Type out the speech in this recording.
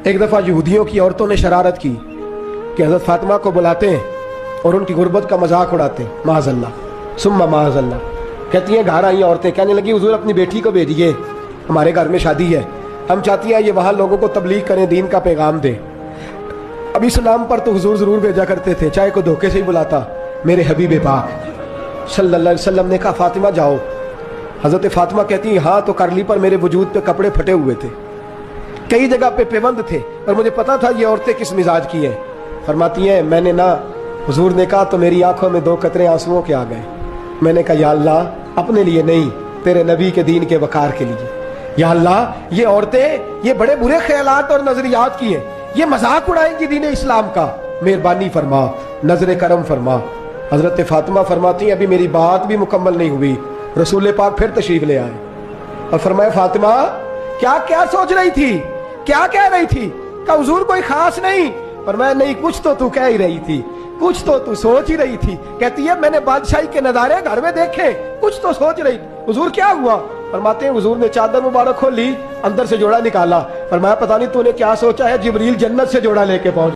ایک دفعہ یہودیوں کی عورتوں نے شرارت کی کہ حضرت فاطمہ کو بلاتے ہیں اور ان کی غربت کا مذاق اڑاتے ہیں، معاذ اللہ ثم معاذ اللہ۔ کہتی ہیں گھر آئی عورتیں کہنے لگی حضور اپنی بیٹی کو بھیجیے، ہمارے گھر میں شادی ہے، ہم چاہتی ہیں یہ وہاں لوگوں کو تبلیغ کریں، دین کا پیغام دیں۔ اب اس نام پر تو حضور ضرور بھیجا کرتے تھے، چاہے کوئی دھوکے سے ہی بلاتا۔ میرے حبیب پاک صلی اللہ علیہ وسلم نے کہا فاطمہ جاؤ۔ حضرت فاطمہ کہتی ہیں ہاں تو کر لی، پر میرے وجود پہ کپڑے پھٹے ہوئے تھے، کئی جگہ پہ پیوند تھے، اور مجھے پتا تھا یہ عورتیں کس مزاج کی ہیں۔ فرماتی ہیں میں نے نہ، حضور نے کہا تو میری آنکھوں میں 2 قطرے آنسوؤں کے آ گئے۔ میں نے کہا یا اللہ اپنے لیے نہیں، تیرے نبی کے دین کے وقار کے لیے۔ یا اللہ یہ عورتیں یہ بڑے برے خیالات اور نظریات کی ہیں، یہ مذاق اڑائیں گی دین اسلام کا، مہربانی فرما، نظر کرم فرما۔ حضرت فاطمہ فرماتی ہیں ابھی میری بات بھی مکمل نہیں ہوئی، رسول پاک پھر تشریف لے آئے اور فرمایا فاطمہ کیا کیا سوچ رہی تھی، کیا کہہ رہی تھی؟ کہ حضور کوئی خاص نہیں۔ فرمایا نہیں کچھ تو کہہ ہی رہی تھی، کچھ تو سوچ ہی رہی تھی۔ کہتی ہے میں نے بادشاہی کے نظارے گھر میں دیکھے، کچھ تو سوچ رہی تھی۔ حضور کیا ہوا؟ فرماتے ہیں حضور نے چادر مبارک کھولی، اندر سے جوڑا نکالا، فرمایا پتہ نہیں تو نے کیا سوچا ہے، جبریل جنت سے جوڑا لے کے پہنچ